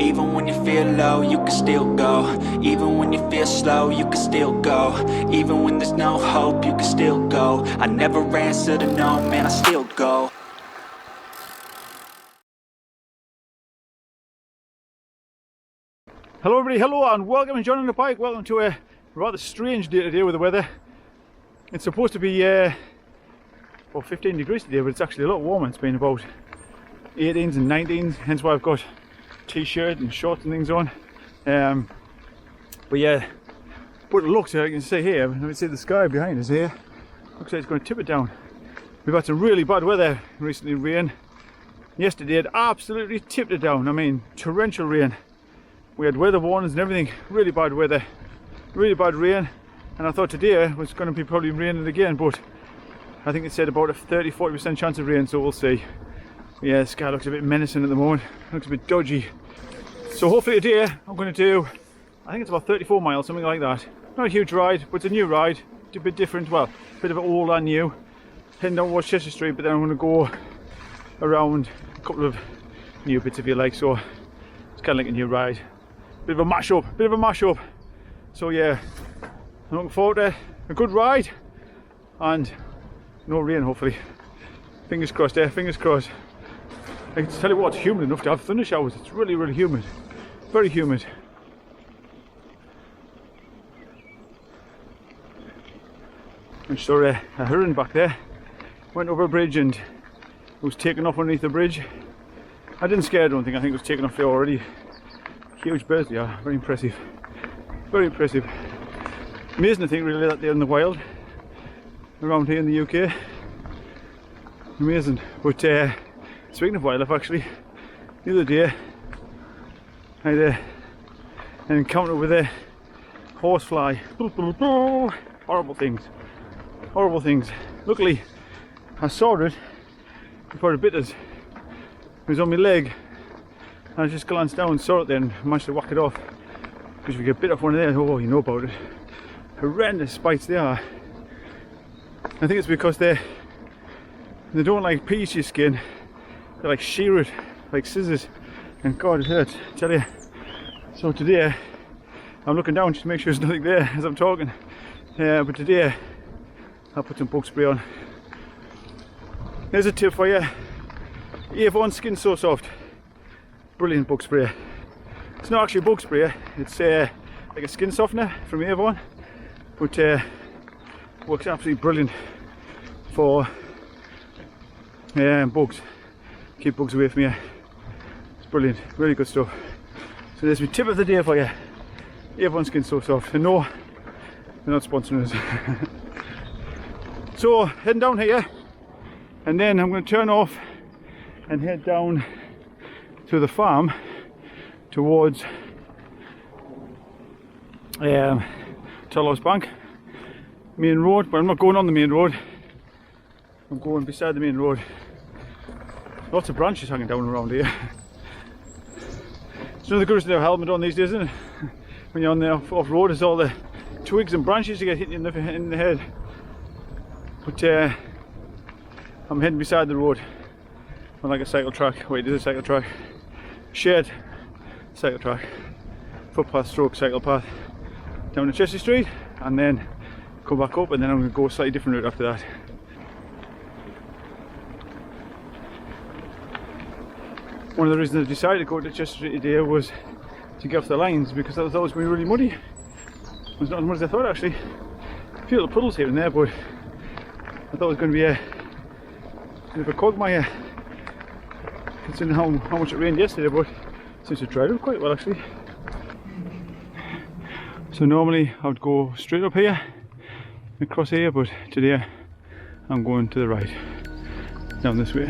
Even when you feel low, you can still go. Even when you feel slow, you can still go. Even when there's no hope, you can still go. I never answer to no, man, I still go. Hello everybody, hello and welcome to John on the Bike. Welcome to a rather strange day today with the weather. It's supposed to be about 15 degrees today, but it's actually a lot warmer. It's been about 18s and 19s, hence why I've got t-shirt and shorts and things on. But yeah, but it looks like you can see here, let me see the sky behind us here. Looks like it's going to tip it down. We've had some really bad weather recently, rain. Yesterday it absolutely tipped it down. I mean, torrential rain. We had weather warnings and everything, really bad weather, really bad rain, and I thought today was going to be probably raining again, but I think it said about a 30-40% chance of rain, so we'll see. Yeah, the sky looks a bit menacing at the moment, looks a bit dodgy. So hopefully today I'm going to do, I think it's about 34 miles, something like that. Not a huge ride, but it's a new ride, it's a bit different, well, a bit of old and new. Heading down towards Chester Street, but then I'm going to go around a couple of new bits if you like, so it's kind of like a new ride. Bit of a mashup, so yeah, I'm looking forward to a good ride and no rain hopefully. Fingers crossed there, fingers crossed. I can tell you what, it's humid enough to have thunder showers. It's really, really humid, very humid. I saw a heron back there, went over a bridge and it was taken off underneath the bridge. I didn't scare, I don't think, I think it was taken off there already. Huge birds they are, very impressive. Very impressive. Amazing to think really that they're in the wild around here in the UK. Amazing. But speaking of wildlife actually, the other day I had an encounter with a horsefly. Horrible things. Horrible things. Luckily I saw it before it bit us. It was on my leg. I just glanced down and saw it then, managed to whack it off. Because if you get bit off one of those, oh, you know about it. Horrendous bites they are. I think it's because they don't like piece your skin, they like shear it like scissors, and God, it hurts, I tell you. So today I'm looking down just to make sure there's nothing there as I'm talking. But today I'll put some bug spray on. There's a tip for you. Avon Skin So Soft. Brilliant bug spray. It's not actually a bug spray, it's like a skin softener from Avon, but works absolutely brilliant for bugs. Keep bugs away from you. It's brilliant, really good stuff. So there's my tip of the day for you. Avon Skin So Soft. And no, they're not sponsoring us. So heading down here, and then I'm going to turn off and head down to the farm towards Tullows Bank main road, but I'm not going on the main road, I'm going beside the main road. Lots of branches hanging down around here. It's another good to have a helmet on these days, isn't it? When you're on the off-road, there's all the twigs and branches to get hit in the head. But I'm heading beside the road on like a cycle track. Wait, there's a cycle track. Shared cycle track, footpath stroke cycle path down to Chester Street, and then come back up, and then I'm going to go a slightly different route after that. One of the reasons I decided to go to Chester Street today was to get off the lines, because I thought it was going to be really muddy. It was not as muddy as I thought actually. A few little puddles here and there, but I thought it was going to be a bit of a quagmire considering how much it rained yesterday, but since it dried up quite well actually. So normally I would go straight up here, across here, but today I'm going to the right, down this way.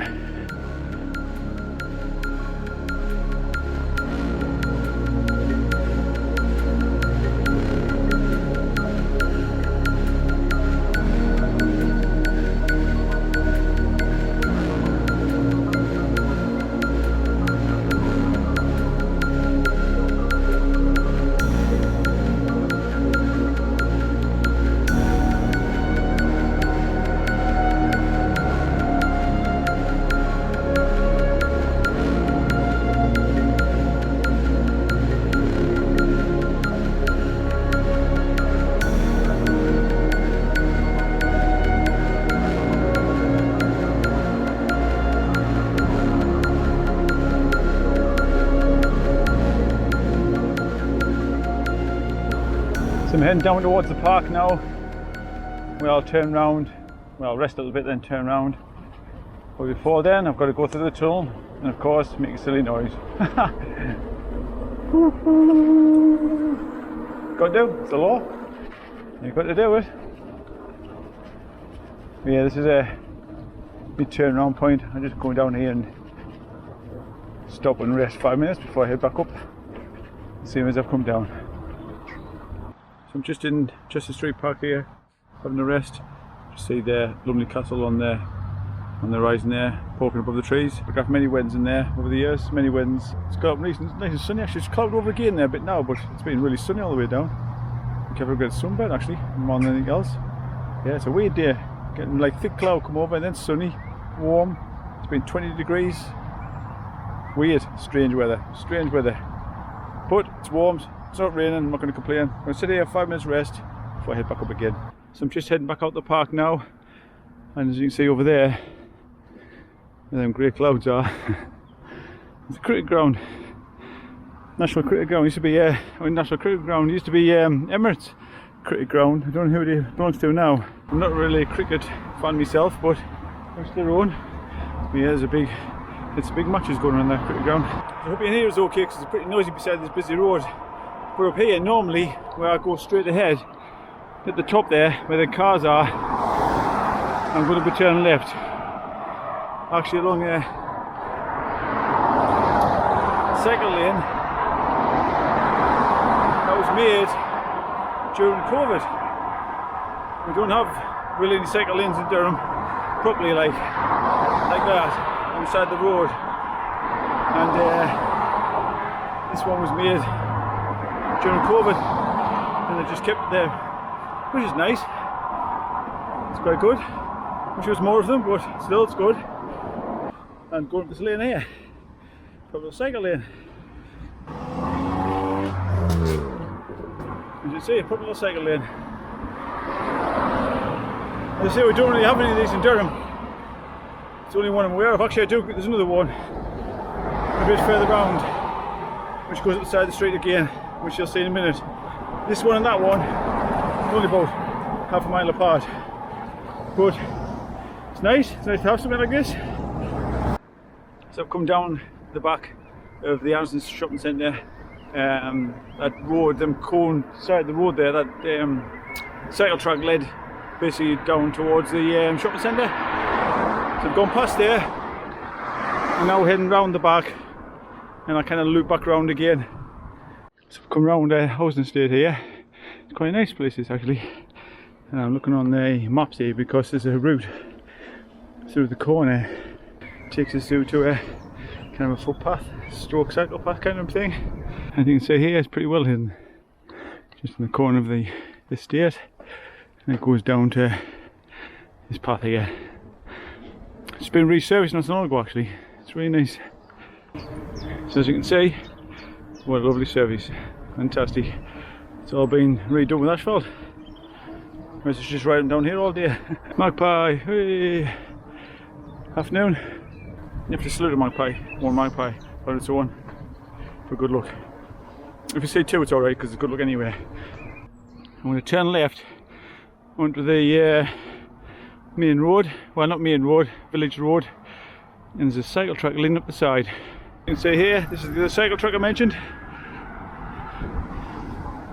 I'm heading down towards the park now. I'll turn round, well, rest a little bit, then turn round. But before then, I've got to go through the tunnel and, of course, make a silly noise. Got to do, it's the law. You've got to do it. But yeah, this is a mid turnaround point. I'm just going down here and stop and rest 5 minutes before I head back up, same as I've come down. So I'm just in Chester Street Park here, having a rest. Just see the lovely castle on the horizon there, poking above the trees. I've got many weddings in there over the years, many weddings. It's got up nice and sunny actually. It's clouded over again there a bit now, but it's been really sunny all the way down. You can have a good sunbed actually, more than anything else. Yeah, it's a weird day. Getting like thick cloud come over and then sunny, warm. It's been 20 degrees. Weird, strange weather, but it's warm, it's not raining, I'm not going to complain. I'm going to sit here, 5 minutes rest before I head back up again. So I'm just heading back out the park now, and as you can see over there, where them grey clouds are, it's a cricket ground, National Cricket Ground. Used to be National Cricket Ground used to be Emirates Cricket Ground. I don't know who it belongs to now. I'm not really a cricket fan myself, but it's their own. But yeah, there's a big matches going on in that cricket ground. I hope in here is okay because it's pretty noisy beside this busy road. But up here, normally, where I go straight ahead, at the top there, where the cars are, I'm going to be turning left. Actually along a cycle lane that was made during COVID. We don't have really any cycle lanes in Durham properly like that. Beside the road, and this one was made during COVID and they just kept it there, which is nice. It's quite good. Wish there was more of them, but still it's good. And going up this lane here, probably a cycle lane. As you see, probably a cycle lane. As I say, we don't really have any of these in Durham. It's the only one I'm aware of. Actually I do, there's another one a bit further round which goes up the side of the street again, which you'll see in a minute. This one and that one are only about half a mile apart, but it's nice to have something like this. So I've come down the back of the Anderson Shopping Centre, that road, them cone side of the road there, that cycle track led basically down towards the shopping centre. So I've gone past there, and now heading round the back, and I kind of loop back round again. So I've come round a housing estate here. It's quite a nice place this actually. And I'm looking on the maps here because there's a route through the corner. It takes us through to a kind of a footpath, stroke cycle path kind of thing. And you can see here it's pretty well hidden, just in the corner of the estate, and it goes down to this path here. It's been resurfaced not so long ago actually. It's really nice. So as you can see, what a lovely service. Fantastic. It's all been redone with asphalt. Whereas it's just riding down here all day. Magpie, hey. Afternoon. You have to salute a magpie, one magpie on its own, for good luck. If you say two it's alright because it's good luck anyway. I'm going to turn left onto the main road, well not main road, village road, and there's a cycle track leading up the side. You can see here, this is the cycle track I mentioned.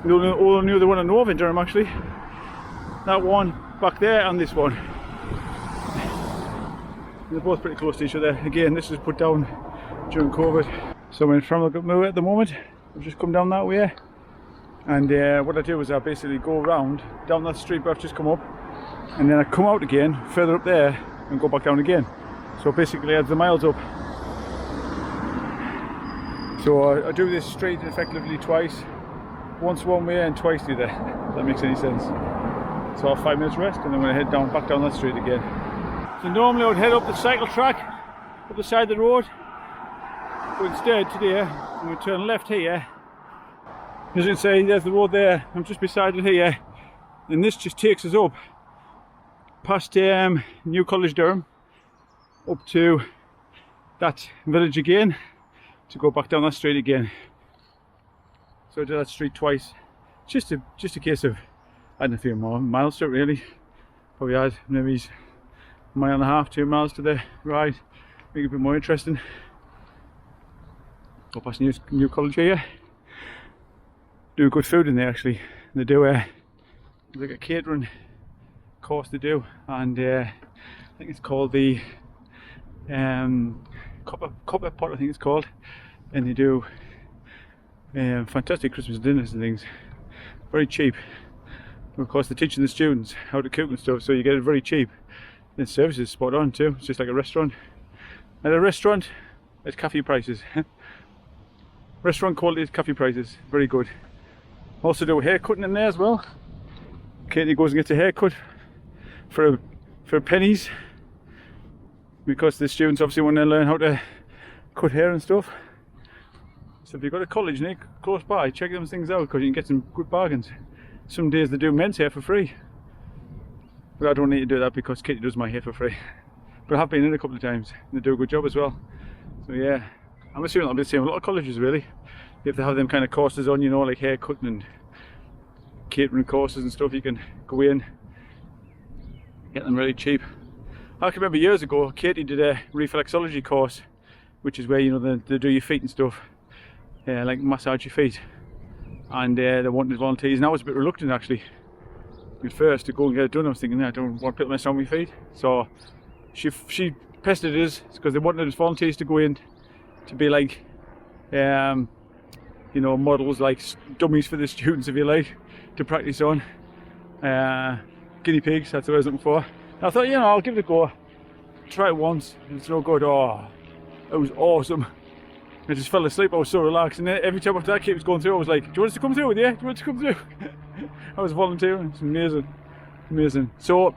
The only other one I know of in Durham actually. That one back there and this one. They're both pretty close to each other. Again, this was put down during COVID. So I'm in Framley at the moment. I've just come down that way, and what I do is I basically go around down that street where I've just come up, and then I come out again further up there and go back down again. So basically adds the miles up. So I do this street effectively twice, once one way and twice the other, if that makes any sense. So I'll have 5 minutes rest and then I'm going to head back down that street again. So normally I would head up the cycle track, up the side of the road, but instead today I'm going to turn left here. As you can see, there's the road there, I'm just beside it here, and this just takes us up past New College Durham, up to that village again, to go back down that street again. So I do that street twice, just a case of adding a few more miles to it really. Probably add maybe a mile and a half, 2 miles to the ride, make it a bit more interesting. Go past new college here. Do good food in there actually. They do like a catering course they do, and I think it's called the copper pot, I think it's called, and they do fantastic Christmas dinners and things, very cheap. And of course they're teaching the students how to cook and stuff, so you get it very cheap. And the service is spot on too, it's just like a restaurant. At a restaurant, it's cafe prices. Restaurant quality is cafe prices, very good. Also do hair cutting in there as well. Katie goes and gets a haircut for pennies, because the students obviously want to learn how to cut hair and stuff. So if you've got a college close by, check those things out, because you can get some good bargains. Some days they do men's hair for free, but I don't need to do that because Katie does my hair for free. But I have been in a couple of times and they do a good job as well. So yeah, I'm assuming I'll be seeing a lot of colleges really. You have to have them kind of courses on, you know, like hair cutting and catering courses and stuff. You can go in, get them really cheap. I can remember years ago Katie did a reflexology course, which is where, you know, they do your feet and stuff, like massage your feet, and they wanted volunteers, and I was a bit reluctant actually at first to go and get it done. I was thinking, I don't want people messing on my feet. So she pestered us because they wanted us volunteers to go in to be like you know, models, like dummies for the students if you like, to practice on. Guinea pigs, that's what I was looking for. And I thought, you know, I'll give it a go, try it once, and it's no good. Oh, it was awesome. I just fell asleep, I was so relaxed, and every time after that kid was going through, I was like, do you want us to come through with you? Do you want us to come through? I was volunteering, it's amazing, amazing. So,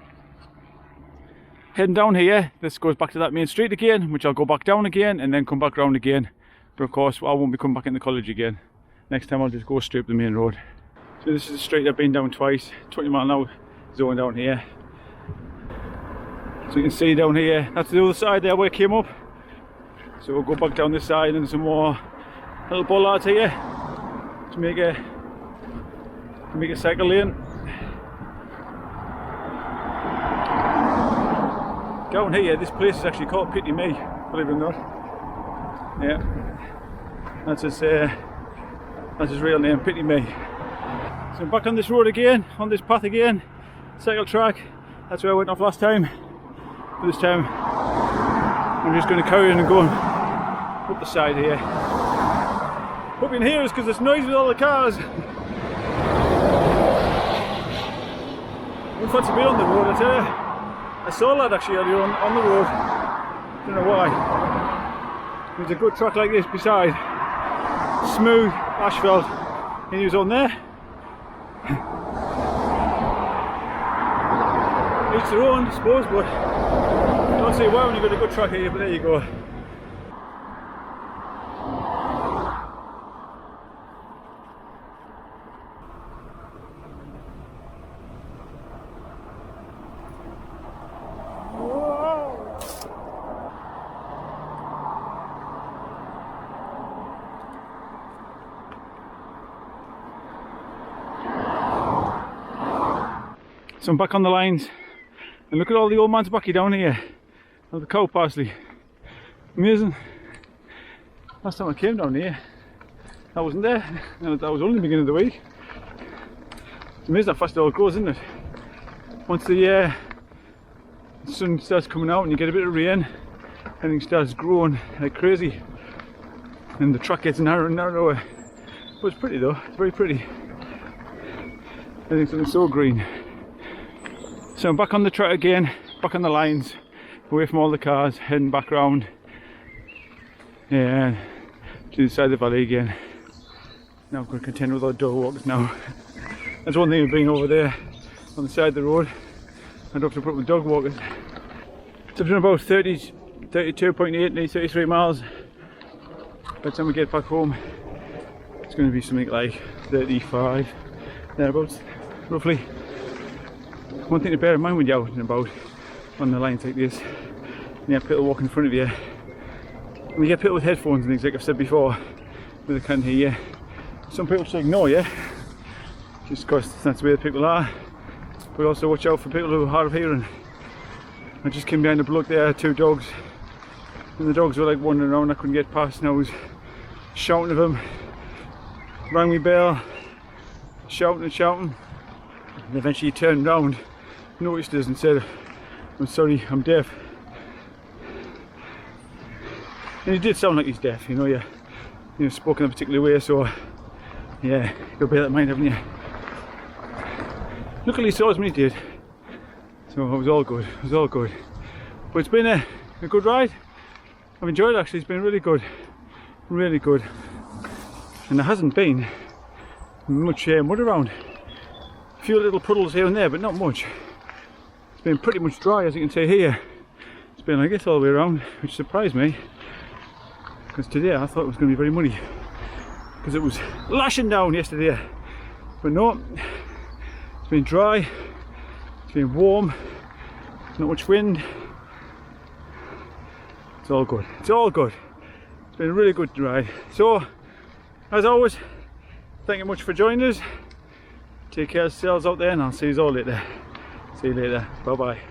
heading down here, this goes back to that main street again, which I'll go back down again, and then come back round again. But of course, I won't be coming back in the college again. Next time I'll just go straight up the main road. So this is the street I've been down twice, 20-mile-an-hour zone down here. So you can see down here, that's the other side there where I came up. So we'll go back down this side, and some more little bollards here to make a cycle lane. Down here, this place is actually called Pitney Me, believe it or not. Yeah, that's his real name, Pitney Me. So I'm back on this road again, on this path again, cycle track. That's where I went off last time. But this time I'm just going to carry on and go up the side here. Hope you can hear us because it's noisy with all the cars. Wouldn't fancy being on the road, I tell you. I saw that actually earlier on the road. Don't know why. There's a good track like this beside, smooth asphalt, and he was on there. Each their own, I suppose, but don't say why when you've got a good track here, but there you go. So I'm back on the lines, and look at all the old man's backy down here. All the cow parsley. Amazing. Last time I came down here, I wasn't there. That was only the beginning of the week. It's amazing how fast it all goes, isn't it? Once the sun starts coming out and you get a bit of rain, everything starts growing like crazy, and the track gets narrower and narrower. But it's pretty though, it's very pretty. Everything's so green. So I'm back on the track again, back on the lines, away from all the cars, heading back round to the side of the valley again. Now I'm going to contend with our dog walkers now. That's one thing of being over there on the side of the road. I'd have to put up with dog walkers. So I've done about 32.8, nearly 33 miles. By the time we get back home, it's going to be something like 35, thereabouts, roughly. One thing to bear in mind when you're out and about on the lines like this, and you have people walking in front of you, and you get people with headphones and things, like I've said before, where they can't hear you. Some people just ignore you. just because that's the way the people are. But also watch out for people who are hard of hearing. I just came behind the bloke there, 2 dogs, and the dogs were like wandering around. I couldn't get past, and I was shouting at them. Rang me bell, shouting and shouting, and eventually he turned round, noticed us and said, "I'm sorry, I'm deaf." And he did sound like he's deaf, you know, spoken in a particular way, so yeah, you'll bear that in mind, haven't you? Luckily he saw us when he did, so it was all good, it was all good. But it's been a good ride. I've enjoyed it actually, it's been really good, really good. And there hasn't been much mud around. A few little puddles here and there, but not much. It's been pretty much dry, as you can see here. It's been like this all the way around, which surprised me, because today I thought it was going to be very muddy, because it was lashing down yesterday. But no, it's been dry, it's been warm, not much wind. It's all good, it's all good. It's been a really good ride. So, as always, thank you much for joining us. Take care of yourselves out there, and I'll see you all later. See you later. Bye bye.